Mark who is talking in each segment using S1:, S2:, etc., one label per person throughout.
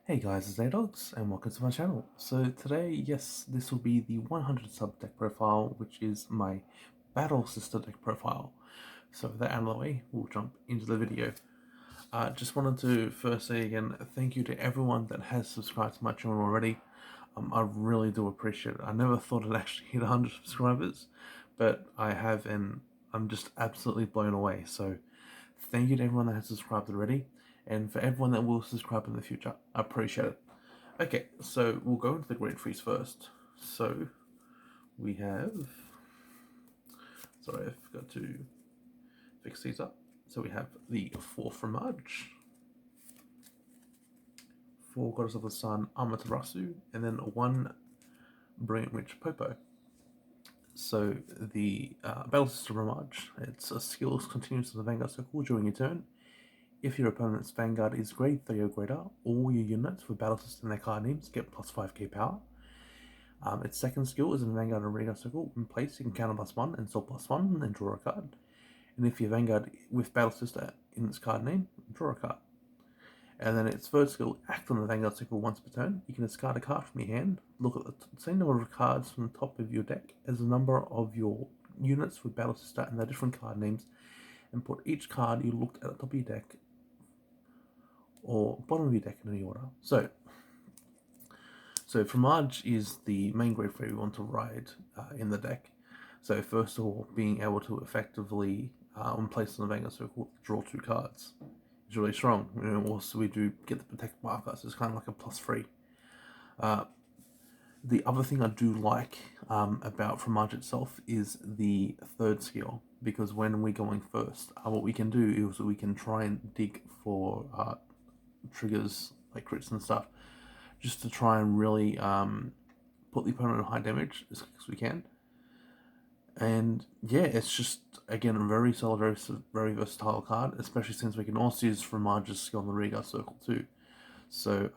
S1: Hey guys, it's Dogs, and welcome to my channel. So today, yes, this will be the 100 sub deck profile, which is my Battle Sister deck profile. So with that out of the way, we'll jump into the video. Just wanted to first say again, thank you to everyone that has subscribed to my channel already. I really do appreciate it. I never thought I'd actually hit 100 subscribers, but I have, and I'm just absolutely blown away. So thank you to everyone that has subscribed already, and for everyone that will subscribe in the future. I appreciate it. Okay, so we'll go into the grade freeze first. So we have. Sorry, I forgot to fix these up. So we have the 4 Fromage, 4 Goddess of the Sun Amaterasu, and then 1 Brilliant Witch Popo. So the Battle Sister Fromage, its skills continues to the Vanguard circle during your turn. If your opponent's Vanguard is grade 3 or greater, all your units with Battle Sister and their card names get plus 5k power. Its second skill is in Vanguard and Vanguard circle. In place, you can counter +1 and still +1 and draw a card. And if your Vanguard with Battle Sister in its card name, draw a card. And then its third skill, act on the Vanguard circle once per turn. You can discard a card from your hand, look at the same number of cards from the top of your deck as the number of your units with Battle Sister and their different card names, and put each card you looked at the top of your deck or bottom of your deck in any order. So Fromage is the main grade 3 we want to ride in the deck. So first of all, being able to effectively, when placed on the Vanguard circle, draw 2 cards is really strong. Also we do get the Protect marker, so it's kind of like a +3. The other thing I do like about Fromage itself is the third skill, because when we're going first, what we can do is we can try and dig for triggers like crits and stuff, just to try and really put the opponent on high damage as quick as we can. And yeah, it's just, again, a very solid, very versatile card, especially since we can also use Fromage's skill on the Regar circle too. So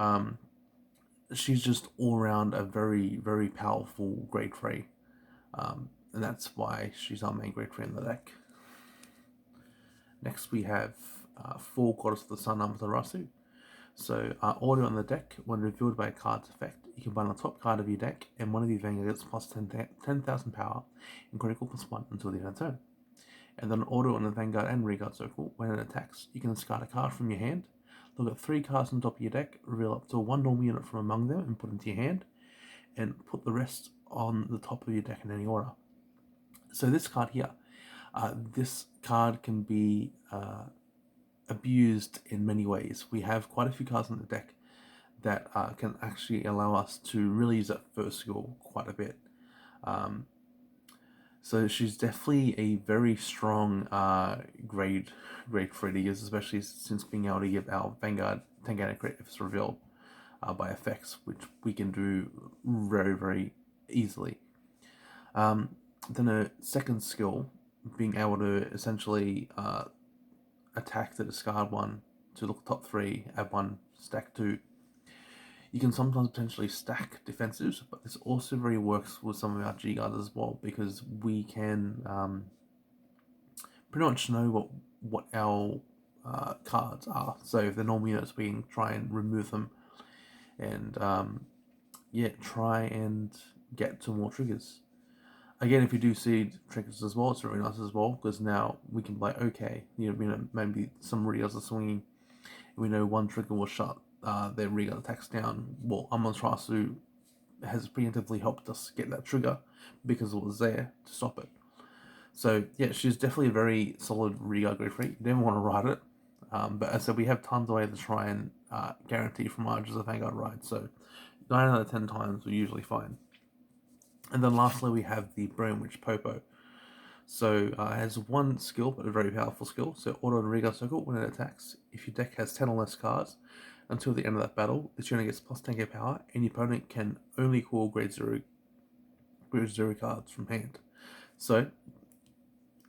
S1: she's just all around a very, very powerful grade 3. And that's why she's our main grade 3 in the deck. Next we have 4 Goddess of the Sun Amaterasu. So order on the deck, when revealed by a card's effect, you can bind the top card of your deck and one of your Vanguard gets plus 10,000 power and critical +1 until the end of the turn. And then order on the Vanguard and Regard circle, when it attacks, you can discard a card from your hand, look at 3 cards on top of your deck, reveal up to 1 normal unit from among them and put into your hand, and put the rest on the top of your deck in any order. So this card here, this card can be abused in many ways. We have quite a few cards in the deck that can actually allow us to really use that first skill quite a bit. So she's definitely a very strong grade 3 to use, especially since being able to give our Vanguard Tangana crit if it's revealed by effects, which we can do very, very easily. Then a second skill, being able to essentially attack the discard 1 to look top 3, add 1, stack 2. You can sometimes potentially stack defensives, but this also very works with some of our G guards as well, because we can pretty much know what our cards are. So if they're normal units, we can try and remove them, and yeah, try and get to more triggers. Again, if you do see triggers as well, it's really nice as well, because now we can be like, okay, maybe some Rios are swinging, we know one trigger will shut their Regal attacks down. Well, Amaterasu has preemptively helped us get that trigger because it was there to stop it. So yeah, she's definitely a very solid Regal grade 3. You never want to ride it, but as I said, we have tons of ways to try and guarantee Fromage as a Vanguard ride. So 9 out of 10 times we're usually fine. And then lastly, we have the Brilliant Witch Popo. So it has 1 skill, but a very powerful skill. So auto and Regal circle, when it attacks, if your deck has 10 or less cards, until the end of that battle, this unit gets plus 10k power, and your opponent can only call grade 0 cards from hand. So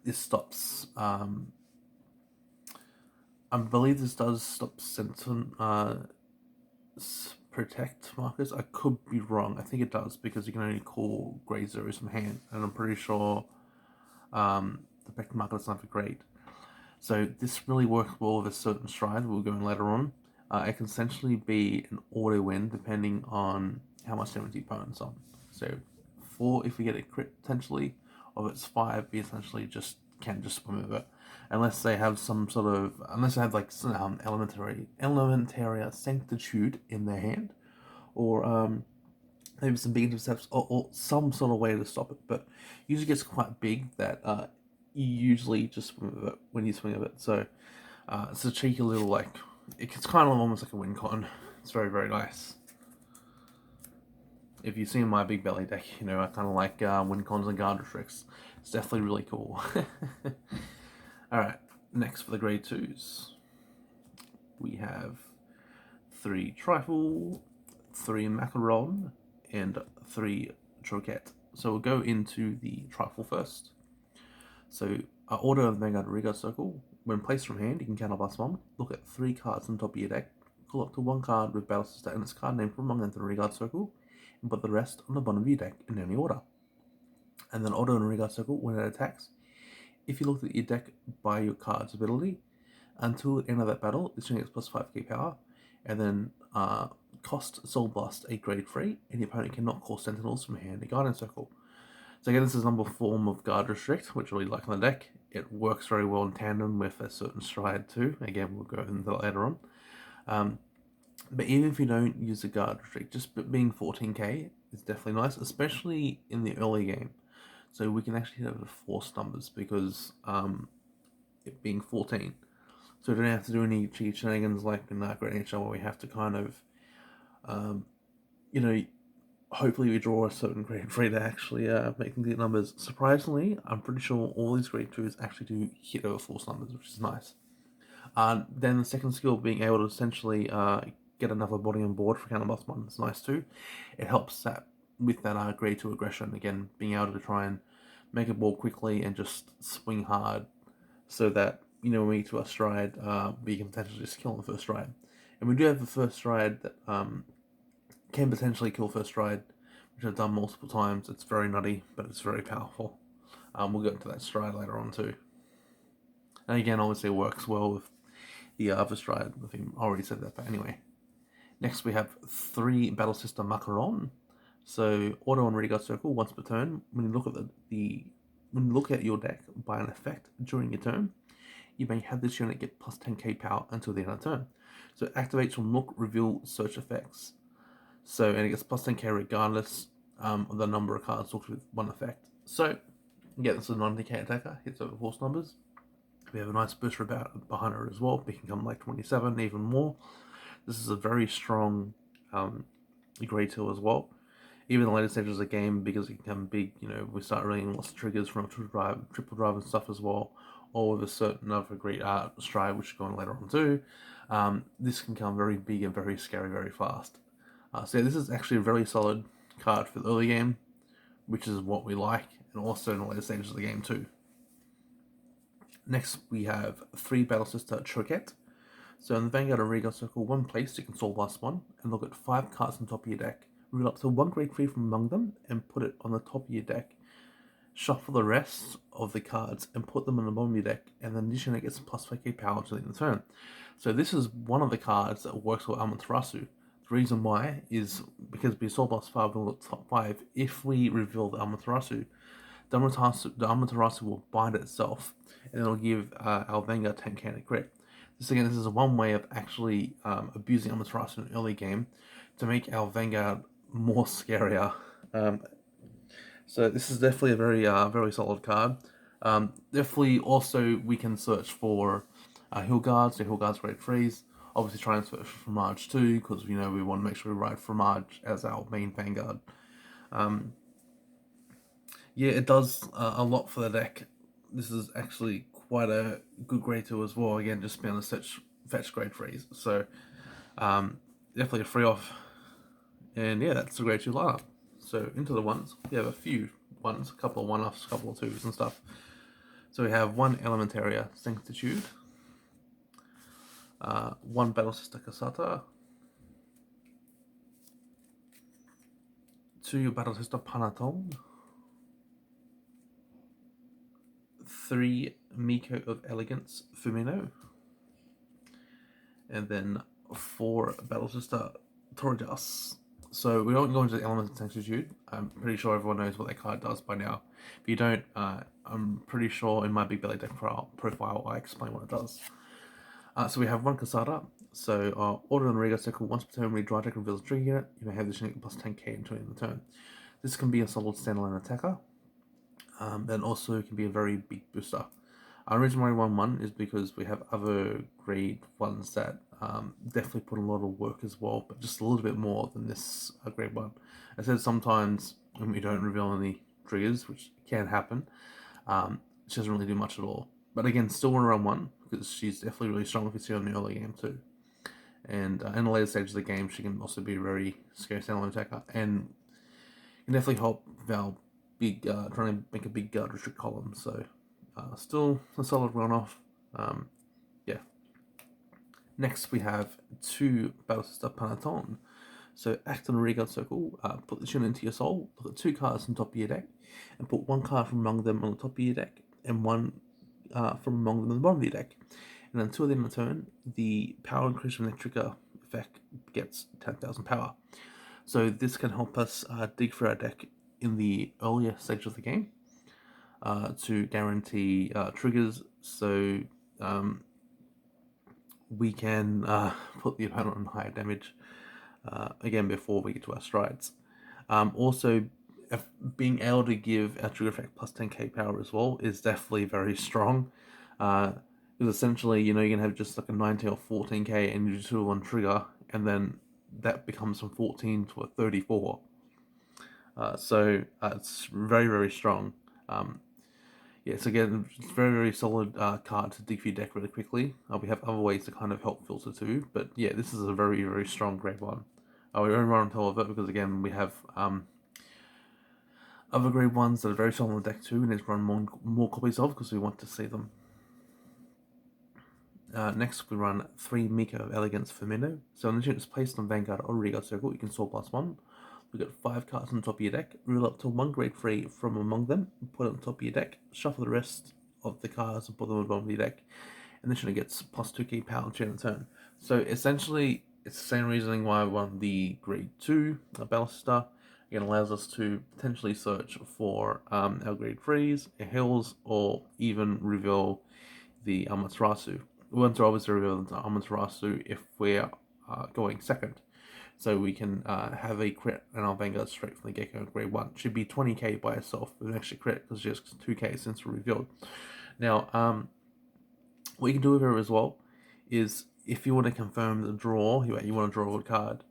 S1: this stops. I believe this does stop Sentinel Protect markers. I could be wrong. I think it does, because you can only call grade 0s from hand, and I'm pretty sure the Protect marker is not for grade. So this really works well with a certain stride we'll go in later on. it can essentially be an auto win depending on how much damage the opponent's on. So 4 if we get a crit potentially, or if it's 5, we essentially just can't just swim with it. Unless they have some sort of, unless they have like some elementaria sanctitude in their hand, or maybe some big intercepts, or some sort of way to stop it. But usually gets quite big that you usually just swim with it when you swing of it. So it's a cheeky little, like, it's kind of almost like a win con. It's very, very nice. If you've seen my big belly deck, you know I kind of like win cons and guard tricks. It's definitely really cool. Alright, next for the grade 2s. We have 3 Trifle, 3 Macaron, and 3 Troquette. So we'll go into the Trifle first. So, order of the Vanguard Regard Circle. When placed from hand, you can count up +1. Look at 3 cards on top of your deck. Call up to 1 card with Battle Sister and its card name from among them in the Regard Circle, and put the rest on the bottom of your deck in any order. And then order in a Regard Circle when it attacks. If you looked at your deck by your card's ability, until the end of that battle, this thing gets +5k power, and then cost Soul Blast a grade 3, and your opponent cannot call Sentinels from hand in Guardian Circle. So again, this is another form of Guard Restrict, which I really like on the deck. It works very well in tandem with a certain stride too. Again, we'll go into that later on. But even if you don't use the Guard Restrict, just being 14k is definitely nice, especially in the early game. So we can actually have the force numbers because it being 14. So we don't have to do any cheat shenanigans like in Great NHL where we have to kind of, you know, hopefully we draw a certain grade 3 to actually make complete numbers. Surprisingly, I'm pretty sure all these grade 2s actually do hit over force numbers, which is nice. Then the second skill, being able to essentially get another body on board for counter +1 is nice too. It helps that with that grade 2 aggression, again, being able to try and make a ball quickly and just swing hard so that, you know, when we get to our stride, we can potentially just kill on the first stride. And we do have the first stride that can potentially kill first stride, which I've done multiple times. It's very nutty, but it's very powerful. We'll get into that stride later on too. And again, obviously it works well with the other stride. I think I already said that, but anyway. Next we have 3 Battle Sister Macaron. So auto on Ready Guard Circle once per turn. When you look at when you look at your deck by an effect during your turn, you may have this unit get +10k power until the end of the turn. So it activates from look, reveal, search effects. So, and it gets +10k regardless of the number of cards looked with one effect. So, yeah, this is a 90k attacker, hits over force numbers. We have a nice booster behind her as well. We can come like 27, even more. This is a very strong grade 2 as well. Even the later stages of the game, because it can become big, you know, we start running lots of triggers from triple drive and stuff as well, or with a certain other great stride, which is going later on too. This can become very big and very scary very fast. So yeah, this is actually a very solid card for the early game, which is what we like, and also in the later stages of the game too. Next, we have 3 Battle Sister Troquette. So in the Vanguard and Regal Circle, one place you can Soul Blast 1, and look at 5 cards on top of your deck. Reveal up to 1 grade 3 from among them, and put it on the top of your deck. Shuffle the rest of the cards, and put them on the bottom of your deck, and then this unit gets +5k power to the end of the turn. So this is one of the cards that works with Amaterasu. The reason why is because we Soul Blast 5 will look top 5. If we reveal the Amaterasu, the Amaterasu will bind itself, and it'll give our Vanguard 10k crit. This is one way of actually abusing Amaterasu in an early game to make our Vanguard more scarier. So this is definitely a very solid card. Definitely also we can search for Hill Guards, so Hill Guards grade 3s. Obviously try and search for Fromage too, because we know we want to make sure we ride Fromage as our main Vanguard. Yeah, it does a lot for the deck. This is actually quite a good grade 2 as well. Again, just being able to fetch grade 3s. So, definitely a free off. And yeah, that's the grade 2 lineup. So, into the ones. We have a few ones, a couple of one-offs, a couple of twos and stuff. So, we have 1 Elementaria Sanctitude, 1 Battle Sister Casata, 2 Battle Sister Panatone, 3 Miko of Elegance Fumino, and then for Battle Sister Torjas. So we don't go into the Elements of Sanctitude. I'm pretty sure everyone knows what that card does by now. If you don't, I'm pretty sure in my Big Belly deck profile I explain what it does. So we have one Kasada. So order on the regular cycle, once per turn, when you draw a deck and reveals a trigger unit, you may have this unit plus 10k until the end of the turn. This can be a solid standalone attacker. And also can be a very big booster. Our reason why we won one is because we have other grade ones that definitely put a lot of work as well, but just a little bit more than this grade one. I said sometimes when we don't reveal any triggers, which can happen, she doesn't really do much at all. But again, still want to run one because she's definitely really strong if you see her in the early game too. And in the later stages of the game, she can also be a very scary standalone attacker and can definitely help Val big trying to make a big guard restrict column. So still a solid runoff. Yeah. Next we have two Battle Sister Panaton. So act on a rearguard circle, put this unit into your soul, look at two cards on top of your deck, and put one card from among them on the top of your deck, and one from among them on the bottom of your deck. And until the end of the turn, the power increase from the trigger effect gets 10,000 power. So this can help us dig through our deck in the earlier stage of the game to guarantee triggers. So we can put the opponent on higher damage again before we get to our strides. Also, being able to give our trigger effect plus 10k power as well is definitely very strong. Because essentially, you know, you're gonna have just like a 19 or 14k and you just do one trigger, and then that becomes from 14 to a 34. So it's very, very strong. Yes, again, it's very, very solid card to dig for your deck really quickly. We have other ways to kind of help filter too, but yeah, this is a very, very strong grade one. We won't run on top of it because again, we have other grade ones that are very strong on the deck too, and need to run more copies of because we want to see them. Next, we run 3 Mika of Elegance Firmino. So when the unit is placed on Vanguard or Rearguard Circle, you can soar +1. We got 5 cards on top of your deck. Rule up to 1 grade 3 from among them. Put it on top of your deck. Shuffle the rest of the cards and put them on the bottom of your deck. And this unit gets +2k power until the end of the turn. So essentially, it's the same reasoning why I won the grade 2 Battle Sister. Again, allows us to potentially search for our grade 3s, hills, or even reveal the Amaterasu. We want to obviously reveal the Amaterasu if we're going second. So we can have a crit in our Vanguard straight from the get-go grade 1. Should be 20k by itself with an extra crit because it's just 2k since revealed. Now, what you can do with her as well is if you want to confirm the draw, you want to draw a card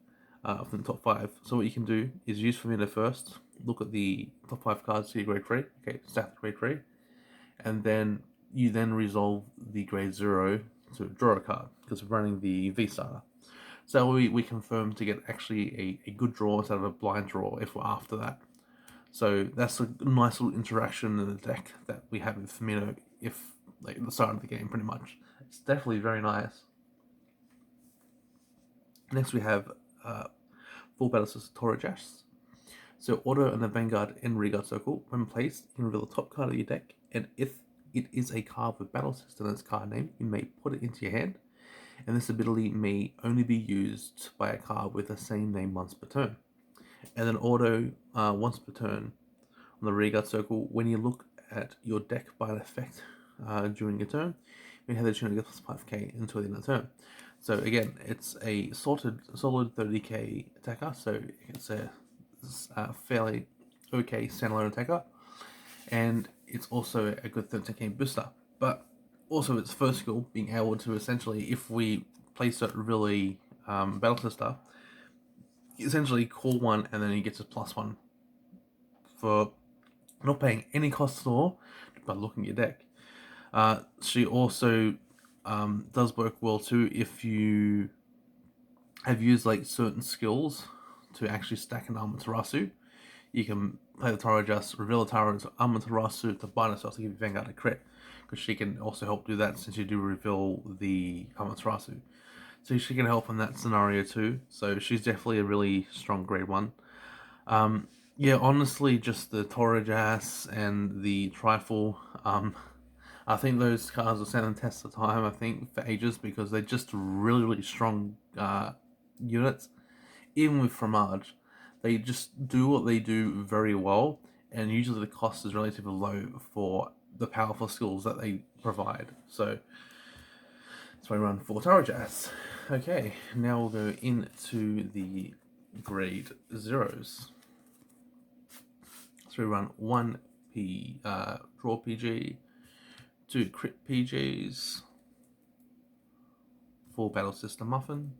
S1: from the top 5. So what you can do is use Firmino first, look at the top 5 cards to your grade 3, okay, stack grade 3, and then you then resolve the grade 0 to draw a card because we're running the V-Starter. So we confirm to get actually a good draw instead of a blind draw if we're after that. So that's a nice little interaction in the deck that we have with Firmino if like at the start of the game pretty much. It's definitely very nice. Next we have 4 Battle Sister Torijas. So order in the Vanguard and Rearguard Circle. When placed, you can reveal the top card of your deck, and if it is a card with Battle Sister and its card name, you may put it into your hand, and this ability may only be used by a card with the same name once per turn. And then auto once per turn on the Rearguard Circle, when you look at your deck by an effect during your turn, you have the opportunity to get plus 5k until the end of the turn. So again, it's a solid 30k attacker, so it's a fairly okay standalone attacker, and it's also a good 13k booster. But also its first skill, being able to essentially, if we place it really Battle Sister, essentially call one and then he gets a +1 for not paying any cost at all, but looking at your deck. She also does work well too if you have used like certain skills to actually stack an Amaterasu. You can play the Torijas, reveal the Tara into Amaterasu to bind herself to give you Vanguard a crit, because she can also help do that since you do reveal the Amaterasu. So she can help in that scenario too. So she's definitely a really strong grade 1. Yeah, honestly, just the Torijas and the Trifle I think those cards will stand the test of time, I think, for ages, because they're just really, really strong units. Even with Fromage, they just do what they do very well, and usually the cost is relatively low for the powerful skills that they provide. So that's why I run 4 Tower Jazz. Okay, now we'll go into the grade zeros. So we run 1 draw PG, 2 crit PGs, 4 Battle System Muffin,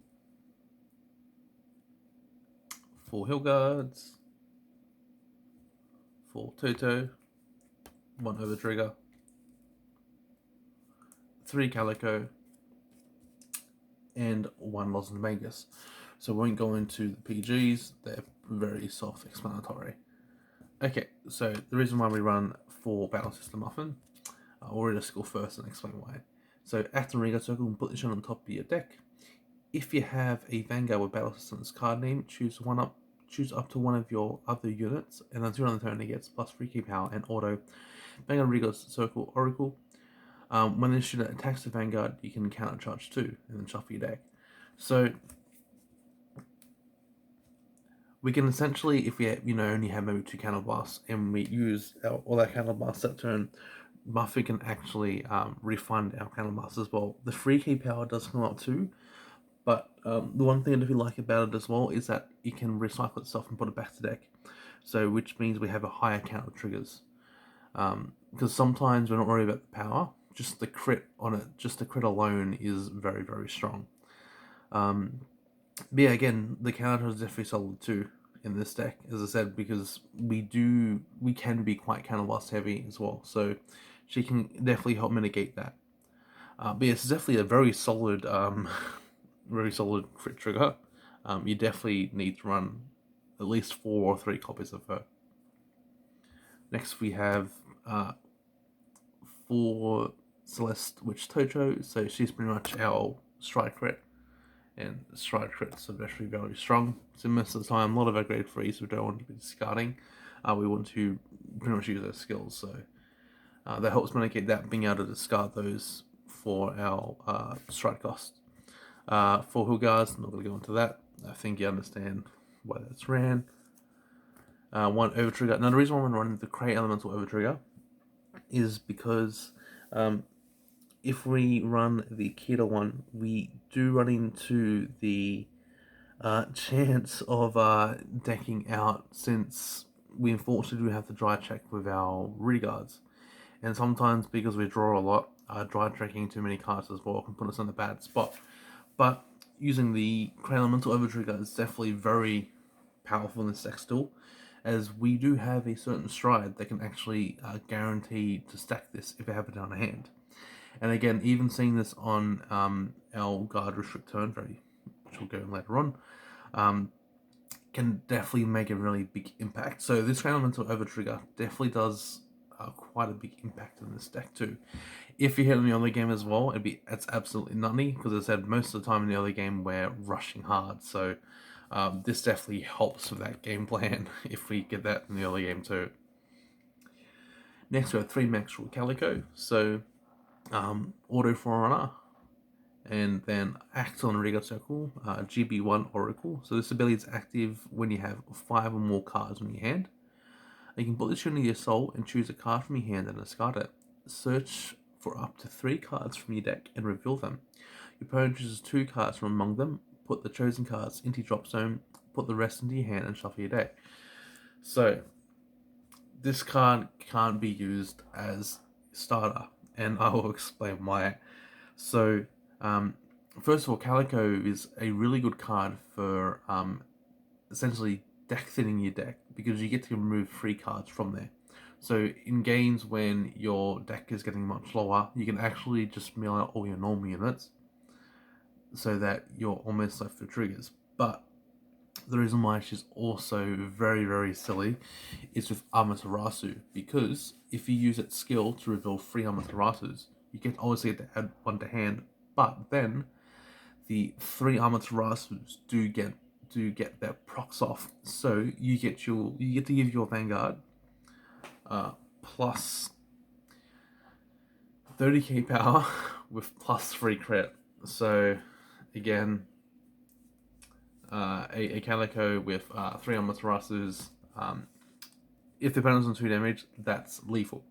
S1: 4 Hill Guards, 4 Toto, 1 Overtrigger, 3 Calico, and 1 Los Vegas. So we won't go into the PGs, they're very self-explanatory. Okay, so the reason why we run 4 Battle System Muffin, I'll read a skill first and explain why. So after Riga Circle, and put this on top of your deck. If you have a Vanguard with Battle System's card name, choose up to one of your other units, and until on the turn it gets plus 3 key power and auto Vanguard Riga Circle Oracle. When this unit attacks the Vanguard, you can counter charge 2 and then shuffle your deck. So we can essentially, if we only have maybe 2 counter blasts and we use all our counter blasts that turn, Buffy can actually refund our counter blasts as well. The 3 key power does come up too, but the one thing that we like about it as well is that it can recycle itself and put it back to deck. So which means we have a higher count of triggers. Because sometimes we're not worried about the power, just the crit on it, just the crit alone is very, very strong. But yeah, again, the counter is definitely solid too in this deck, as I said, because we can be quite counter blast heavy as well. So she can definitely help mitigate that. But yeah, it's definitely a very solid very solid crit trigger. You definitely need to run at least 4 or 3 copies of her. Next we have 4 Celeste Witch Toto, so she's pretty much our stride crit, and stride crits are actually very strong. So most of the time, a lot of our grade 3s we don't want to be discarding. We want to pretty much use those skills, so that helps mitigate that, being able to discard those for our stride cost. 4 Hugars, I'm not going to go into that. I think you understand why that's ran. 1 Overtrigger. Now the reason why I'm running the Crate Elemental Overtrigger is because if we run the Keto one, we do run into the chance of decking out, since we unfortunately do have to dry check with our rearguards. And sometimes, because we draw a lot, dry checking too many cards as well can put us in a bad spot. But using the Crane Elemental Overtrigger is definitely very powerful in this deck still, as we do have a certain stride that can actually guarantee to stack this if we have it down a hand. And again, even seeing this on our Guard Restrict turn, which we'll go later on, can definitely make a really big impact. So this Crane Elemental Overtrigger definitely does quite a big impact in this deck too. If you hit on the early game as well, it's absolutely nutty, because as I said, most of the time in the early game we're rushing hard, so this definitely helps with that game plan if we get that in the early game too. Next we have 3 Max Rule Calico, so Auto Forerunner, and then Act on Riga Circle, GB1 Oracle. So this ability is active when you have 5 or more cards in your hand. You can put this unit in your soul and choose a card from your hand and discard it. Search for up to 3 cards from your deck and reveal them. Your opponent chooses 2 cards from among them, put the chosen cards into your drop zone, put the rest into your hand and shuffle your deck. So this card can't be used as starter, and I will explain why. So first of all, Calico is a really good card for essentially deck thinning your deck, because you get to remove 3 cards from there. So in games when your deck is getting much lower, you can actually just mill out all your normal units so that you're almost left with triggers. But the reason why she's also very, very silly is with Amaterasu, because if you use its skill to reveal 3 Amaterasus, you can obviously get to add 1 to hand, but then the 3 Amaterasus do get their procs off, so you get to give your Vanguard plus 30k power with plus 3 crit. So again, a Calico with 3 armor thrusters. If the opponent's on 2 damage, that's lethal.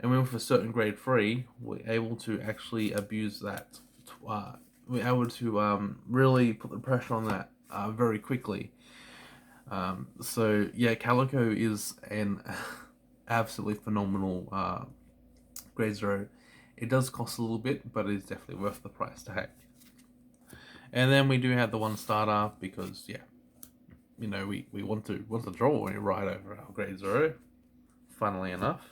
S1: And with a certain grade 3, we're able to actually abuse that. We're able to really put the pressure on that very quickly. So yeah, Calico is an absolutely phenomenal grade 0. It does cost a little bit, but it's definitely worth the price tag. And then we do have the 1 starter because yeah, you know, we want to draw right over our grade 0. Funnily enough.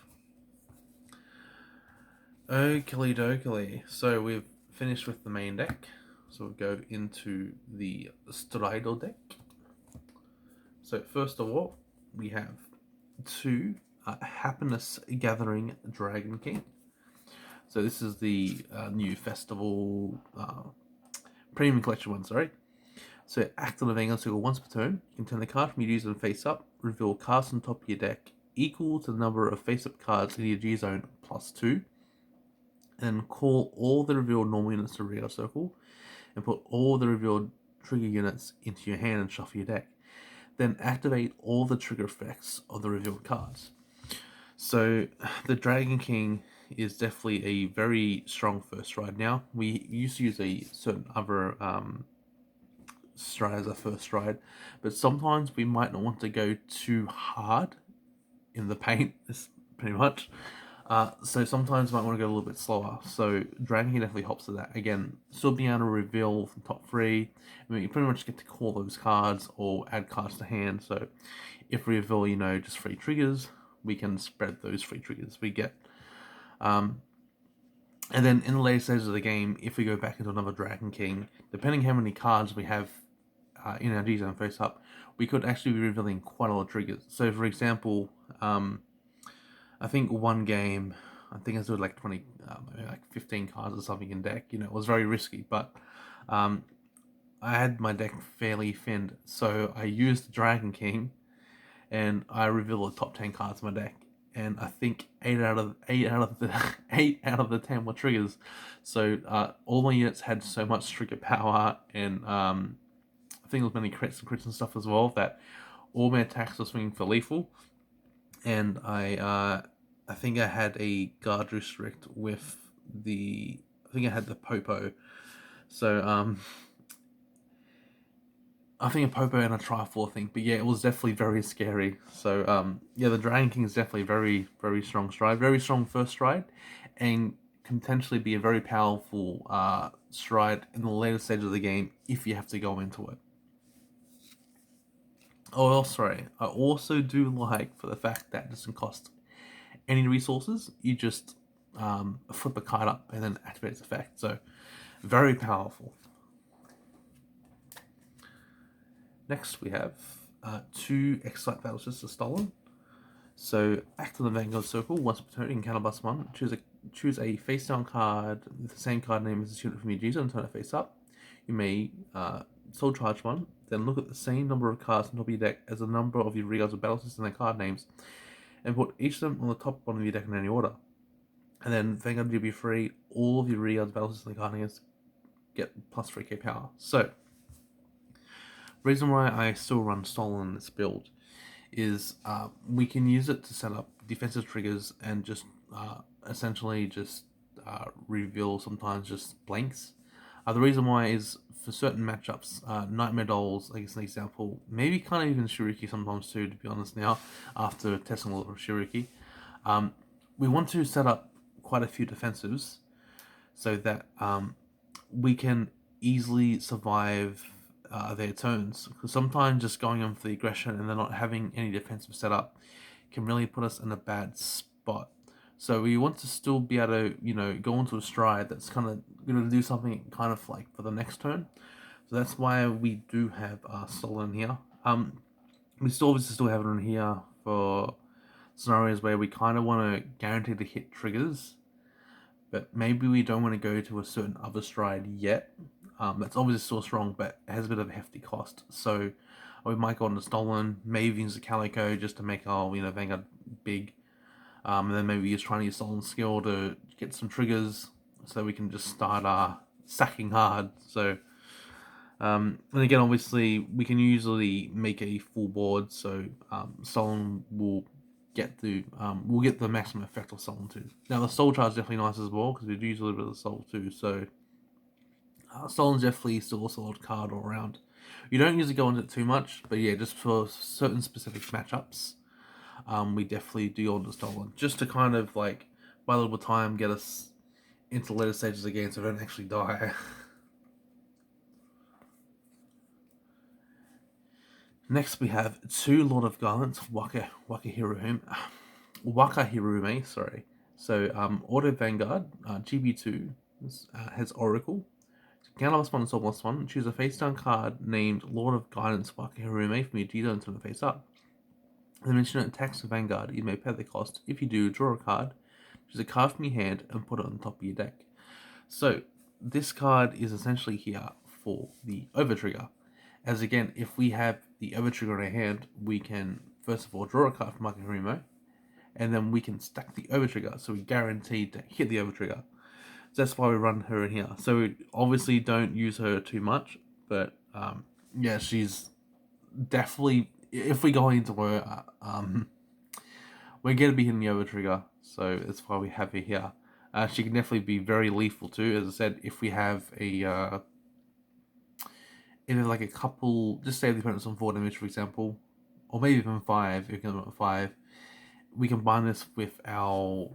S1: Oakley dokley. So we've finished with the main deck. So we'll go into the Strider deck. So first of all, we have 2 Happiness Gathering Dragon King. So this is the new festival premium collection one, sorry. So act on a Vanguard circle once per turn. You can turn the card from your G zone face up, reveal cards on top of your deck equal to the number of face up cards in your G zone plus 2. And call all the revealed normal units to Vanguard circle, and put all the revealed trigger units into your hand and shuffle your deck. Then activate all the trigger effects of the revealed cards. So the Dragon King is definitely a very strong first stride now. We used to use a certain other stride as a first stride, but sometimes we might not want to go too hard in the paint, pretty much. So sometimes you might want to go a little bit slower. So Dragon King definitely helps with that. Again, still being able to reveal from top 3. I mean, you pretty much get to call those cards or add cards to hand. So if we reveal, you know, just 3 triggers, we can spread those 3 triggers we get. And then in the later stages of the game, if we go back into another Dragon King, depending how many cards we have in our G-Zone face up, we could actually be revealing quite a lot of triggers. So for example, I think one game, I think I did like 20, maybe like 15 cards or something in deck. You know, it was very risky, but I had my deck fairly thinned, so I used the Dragon King, and I revealed the top 10 cards in my deck, and I think 8 out of the 10 were triggers. So all my units had so much trigger power, and I think there was many crits and stuff as well, that all my attacks were swinging for lethal. And I think I had a guard restrict with the, I think I had the Popo. So I think a Popo and a Triforce, I think. But yeah, it was definitely very scary. So yeah, the Dragon King is definitely very, very strong stride. Very strong first stride. And can potentially be a very powerful stride in the later stage of the game if you have to go into it. Oh, sorry. I also do like for the fact that it doesn't cost any resources. You just flip a card up and then activate its effect. So very powerful. Next we have 2 Excite Battle Sisters Stolen. So act on the Vanguard circle once per turn. Encounter plus 1. Choose a face down card with the same card name as the unit from your G-Zone and turn it face up. You may soul charge 1, then look at the same number of cards on top of your deck as the number of your regards of battle systems and their card names, and put each of them on the top bottom of your deck in any order. And then Vanguard GB3, all of your regards battle systems and their card names get plus 3k power. So reason why I still run Stolen in this build is we can use it to set up defensive triggers and just essentially just reveal sometimes just blanks. The reason why is for certain matchups, Nightmare Dolls, like as an example, maybe kind of even Shuriki sometimes too, to be honest now, after testing a lot of Shuriki. We want to set up quite a few defensives so that we can easily survive their turns. Because sometimes just going in for the aggression and they're not having any defensive setup can really put us in a bad spot. So we want to still be able to, you know, go into a stride that's kind of going to do something kind of like for the next turn. So that's why we do have Stolen here. We still obviously still have it in here for scenarios where we kind of want to guarantee to hit triggers, but maybe we don't want to go to a certain other stride yet. That's obviously still strong, but it has a bit of a hefty cost. So we might go into Stolen, maybe use a Calico just to make our, you know, Vanguard big. And then maybe he's trying to use Stolen Skill to get some triggers so we can just start sacking hard. So, and again, obviously, we can usually make a full board, so Stolen will we'll get the maximum effect of Stolen too. Now, the Soul Charge is definitely nice as well, because we do use a little bit of the Soul too, so Stolen's definitely still a solid card all around. You don't usually go into it too much, but yeah, just for certain specific matchups, we definitely do go into Stolen, just to kind of like, by a little bit of time, get us into later stages again so we don't actually die. Next we have two Lord of Garlands, Wakahirume, sorry. So Auto Vanguard, GB2, has Oracle. Count plus one and soul plus one. Choose a face down card named Lord of Guidance Wakahirume from your dealer and turn the face up. The mention attacks the Vanguard, you may pay the cost. If you do, draw a card, choose a card from your hand, and put it on top of your deck. So, this card is essentially here for the Overtrigger. As again, if we have the Overtrigger in our hand, we can first of all draw a card from Wakahirume, and then we can stack the Overtrigger, so we're guaranteed to hit the Overtrigger. So that's why we run her in here. So we obviously don't use her too much, but yeah, she's definitely, if we go into her, we're going to be hitting the Overtrigger, so that's why we have her here. She can definitely be very lethal too, as I said, if we have a, like a couple, just say the opponent's on 4 damage, for example, or maybe even 5, if you can at 5, we combine this with our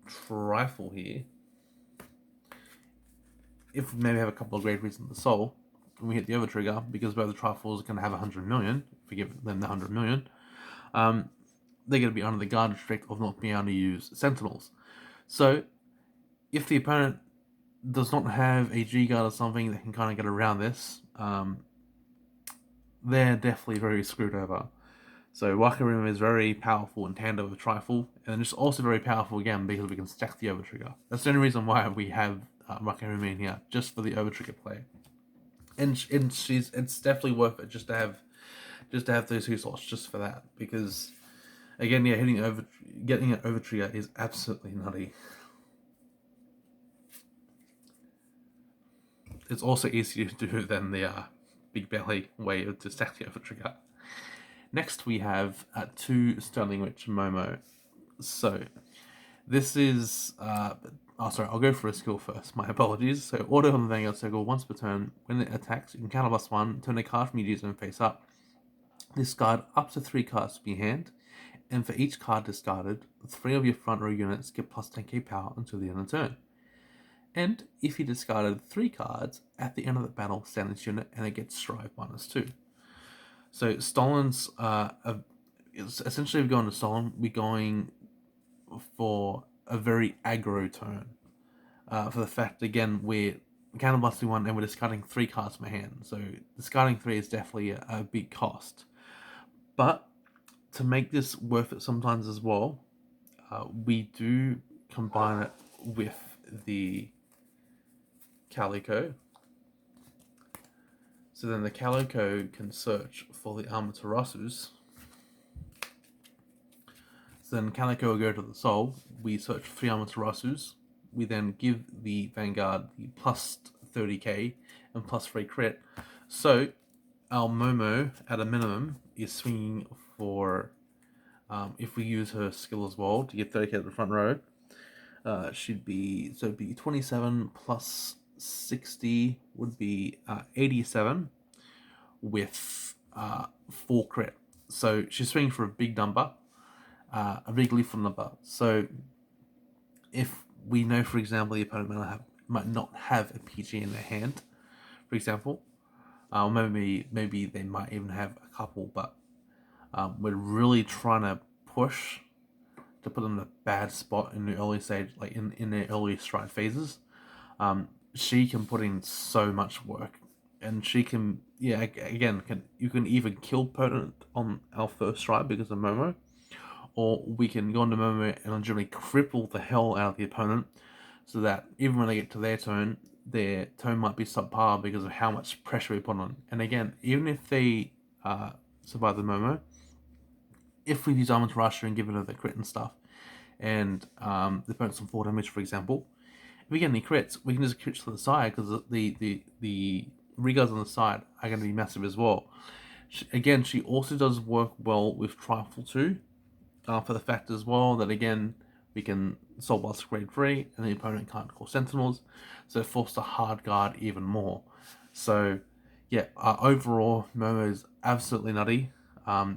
S1: Trifle here. If we maybe have a couple of great reasons in the soul, when we hit the Overtrigger, because both the Trifles are going to have 100 million, if we give them the 100 million, they're going to be under the guard restrict of not being able to use Sentinels. So, if the opponent does not have a G-Guard or something that can kind of get around this, they're definitely very screwed over. So Wakahirume is very powerful in tandem with Trifle, and it's also very powerful again because we can stack the Overtrigger. That's the only reason why we have Wakahirume in here, just for the Overtrigger play. And it's definitely worth it just to have those 2 slots just for that, because again, yeah, getting an Overtrigger is absolutely nutty. It's also easier to do than the Big Belly way to stack the Overtrigger. Next, we have 2 Sterling Witch Momo. So, this is... sorry, I'll go for a skill first. My apologies. So, auto on the Vanguard Circle once per turn. When it attacks, you can counter plus 1, turn a card from your user and face up. Discard up to 3 cards from your hand, and for each card discarded, 3 of your front row units get plus 10k power until the end of the turn. And if you discarded 3 cards, at the end of the battle, stand this unit and it gets Strive -2. So Stolen's essentially, we're going to Stolen, we're going for a very aggro turn. For the fact, again, we're counterblasting 1 and we're discarding 3 cards from our hand. So discarding 3 is definitely a big cost. But to make this worth it sometimes as well, we do combine it with the Calico. So then the Calico can search for the Amaterasus. So then Calico will go to the Soul. We search for 3 Amaterasus. We then give the Vanguard the plus 30k and plus 3 crit. So our Momo, at a minimum, is swinging for, if we use her skill as well, to get 30k at the front row, should be, so it'd be 27 plus 60 would be 87 with 4 crit. So she's swinging for a big number, a big lethal number. So if we know, for example, the opponent might not have a PG in their hand, for example, maybe they might even have a couple, but we're really trying to push to put them in a bad spot in the early stage, like in their early stride phases. She can put in so much work, and she can, yeah, again, you can either kill opponent on our first stride because of Momo, or we can go into Momo and legitimately cripple the hell out of the opponent, so that even when they get to their turn might be subpar because of how much pressure we put on. And again, even if they survive the Momo, if we use Armor to Rusher and give it the crit and stuff, and the opponent's on 4 damage, for example. If we get any crits, we can just crit to the side because the reguards on the side are going to be massive as well. Again, she also does work well with Trifle too, for the fact as well that again we can Soul Blast grade 3 and the opponent can't call Sentinels, so force the hard guard even more. So yeah, overall Momo is absolutely nutty.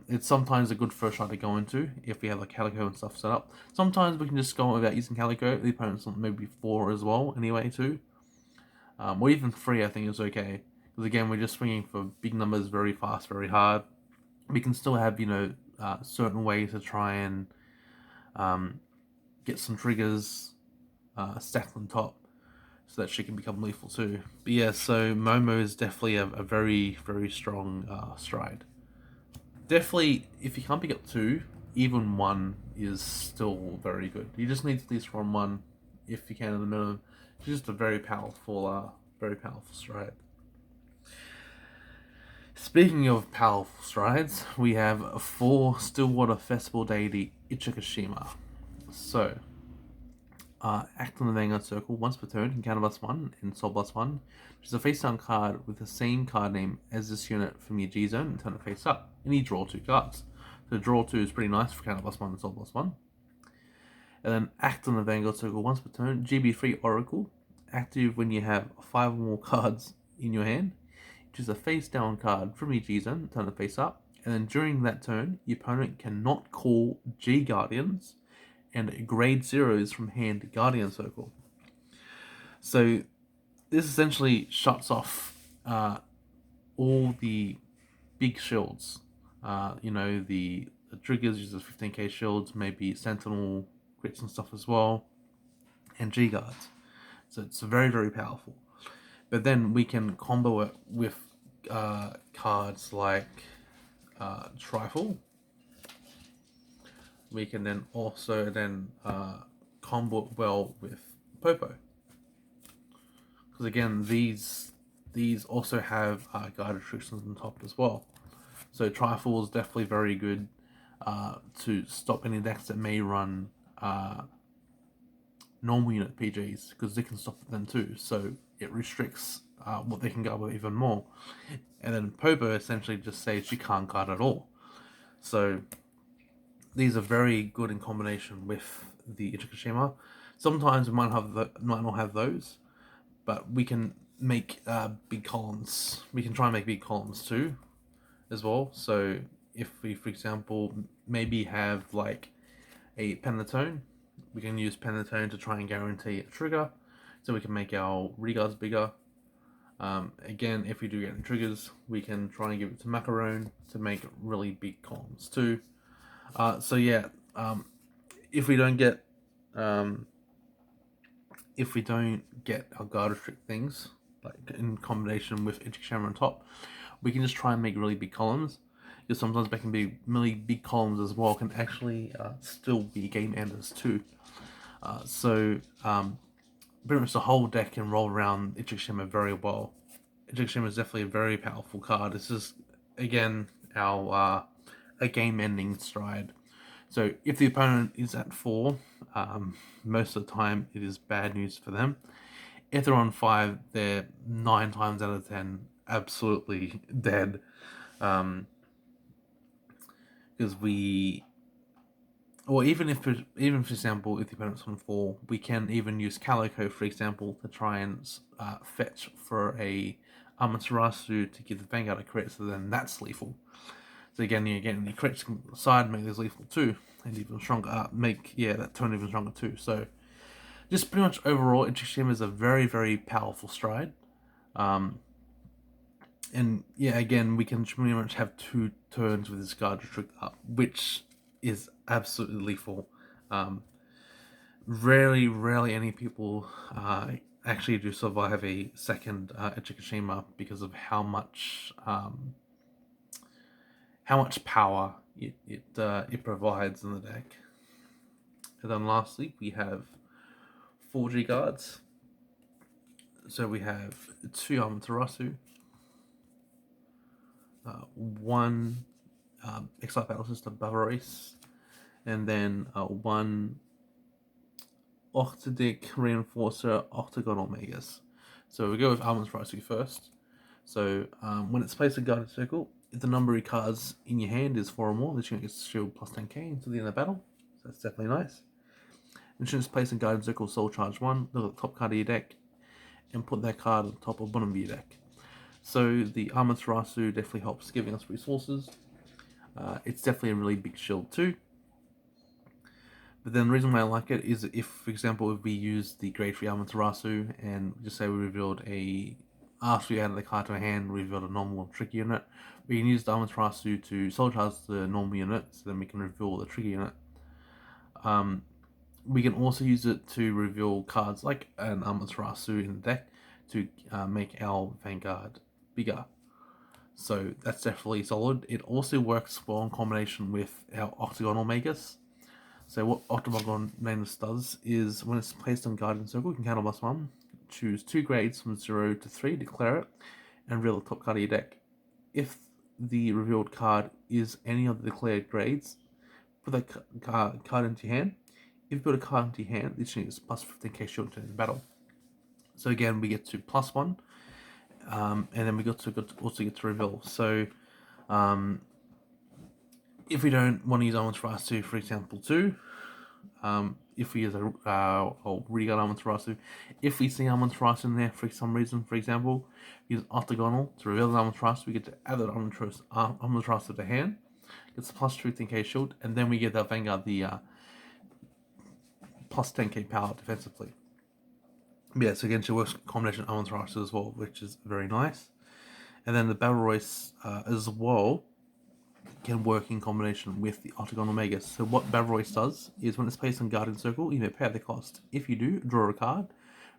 S1: It's sometimes a good first try to go into if we have like Calico and stuff set up. Sometimes we can just go without using Calico. The opponent's on maybe 4 as well anyway too. Or even 3 I think is okay. Because again, we're just swinging for big numbers very fast, very hard. We can still have, certain ways to try and get some triggers stacked on top so that she can become lethal too. But yeah, so Momo is definitely a very, very strong stride. Definitely, if you can't pick up 2, even 1 is still very good. You just need to at least run 1 if you can in the minimum. It's just a very powerful stride. Speaking of powerful strides, we have 4 Stillwater Festival deity Ichikashima. So, act on the Vanguard circle once per turn, can counter +1 and Soul +1, which is a face down card with the same card name as this unit from your G zone and turn it face up. And you draw 2 cards. So draw 2 is pretty nice for counter +1 and Soul +1. And then act on the Vanguard circle once per turn, GB3 Oracle, active when you have 5 or more cards in your hand. Choose a face down card from your G zone, turn it face up, and then during that turn, your opponent cannot call G Guardians and grade 0s from hand Guardian Circle. So this essentially shuts off all the big shields. The triggers uses 15k shields, maybe Sentinel crits and stuff as well, and G Guards. So it's very, very powerful. But then we can combo it with cards like Trifle. We can then also combo it well with Popo. Because again, these also have guided restrictions on top as well. So Trifle is definitely very good to stop any decks that may run normal unit PGs, because they can stop them too. So it restricts what they can go with even more. And then Popo essentially just says you can't guard at all. So these are very good in combination with the Ichikashima. Sometimes we might not have those, but we can make big columns. We can try and make big columns too, as well. So if we, for example, maybe have like a Pentatone, we can use Pentatone to try and guarantee a trigger, so we can make our reguards bigger. Again, if we do get any triggers, we can try and give it to Macaron to make really big columns too. So yeah, if we don't get our guard restrict things, like in combination with Ichikashima on top, we can just try and make really big columns. Because sometimes making really big columns as well can actually still be game enders too. Pretty much the whole deck can roll around Ichikashima very well. Ichikashima is definitely a very powerful card. This is, again, a game-ending stride. So if the opponent is at 4, most of the time it is bad news for them. If they're on 5, they're 9 times out of 10 absolutely dead. Because even for example, if the opponent's on 4, we can even use Calico, for example, to try and fetch for a Amaterasu to give the Vanguard a crit, so then that's lethal. So again, the crits on the side make this lethal too, and even stronger, make that turn even stronger too. So just pretty much overall, Ichikashima is a very, very powerful stride. And yeah, again, we can pretty much have 2 turns with this guard restrict up, which is absolutely lethal. Rarely any people actually do survive a second Ichikashima because of how much power it provides in the deck. And then lastly, we have 4G guards. So we have 2 Amaterasu, 1 Exile Battle System Bavaris, and then 1 Octadic Reinforcer Octagonal Magus. So we go with Armor's Rasu first. So when it's placed in Guarded Circle, if the number of cards in your hand is 4 or more, this unit gets shield plus 10k until the end of the battle. So that's definitely nice. Insurance placed in Guarded Circle, Soul Charge 1, look at the top card of your deck, and put that card on top or bottom of your deck. So the Armored Rasu definitely helps giving us resources. It's definitely a really big shield too. But then the reason why I like it is if, for example, if we use the Grade 3 Armored Rasu and just say we revealed after we added the card to our hand, we revealed a normal tricky unit, we can use the Armored Rasu to Soul Charge the normal unit, so then we can reveal the tricky unit. We can also use it to reveal cards like an Armored Rasu in the deck to make our Vanguard bigger. So that's definitely solid. It also works well in combination with our Octagonal Magus. So what Octagonal Magus does is when it's placed on Guardian Circle, you can counter +1, choose 2 grades from 0 to 3, declare it, and reveal the top card of your deck. If the revealed card is any of the declared grades, put that card into your hand. If you put a card into your hand, this is plus 15k shield in the battle. So again, we get to +1, and then we also get to reveal. So if we don't want to use Armored Rasu, for example, 2, if we use a Regal Armored Rasu, if we see Armored Rasu in there for some reason, for example, use Octagonal to reveal the Armored Rasu, we get to add that Armored Rasu to the hand. It's a plus 15k shield, and then we get that Vanguard the plus 10k power defensively. Yeah, so again, she works combination Armored Rasu as well, which is very nice. And then the Battle Royce as well can work in combination with the Octagonal Magus. So what Battle Royce does is when it's placed on Guardian Circle, you may pay out the cost. If you do, draw a card,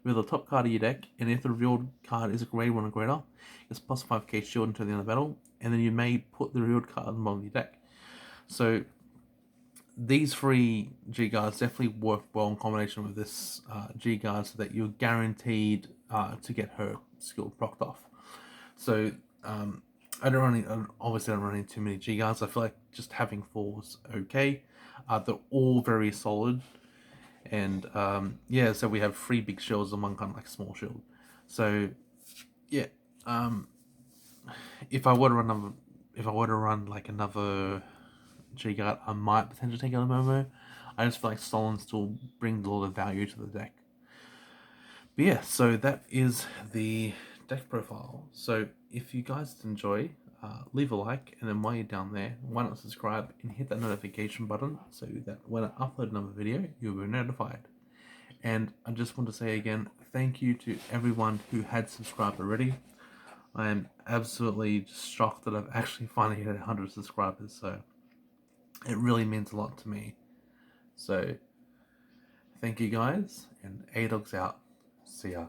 S1: reveal the top card of your deck, and if the revealed card is a grade 1 or greater, it's plus 5k shield until the end of the battle, and then you may put the revealed card on the bottom of your deck. So these 3 G guards definitely work well in combination with this G guard, so that you're guaranteed to get her skill procced off. So obviously I don't run into too many G guards. I feel like just having 4's okay. They're all very solid, and yeah, so we have 3 big shields and 1 kind of like small shield. So yeah, if I were to run like another G guard, I might potentially take out a Momo. I just feel like Solon still brings a lot of value to the deck. But yeah, so that is the deck profile. So if you guys enjoy, leave a like, and then while you're down there, why not subscribe and hit that notification button so that when I upload another video, you'll be notified. And I just want to say again, thank you to everyone who had subscribed already. I am absolutely just shocked that I've actually finally hit 100 subscribers, so it really means a lot to me. So thank you guys, and A-Dog's out. See ya.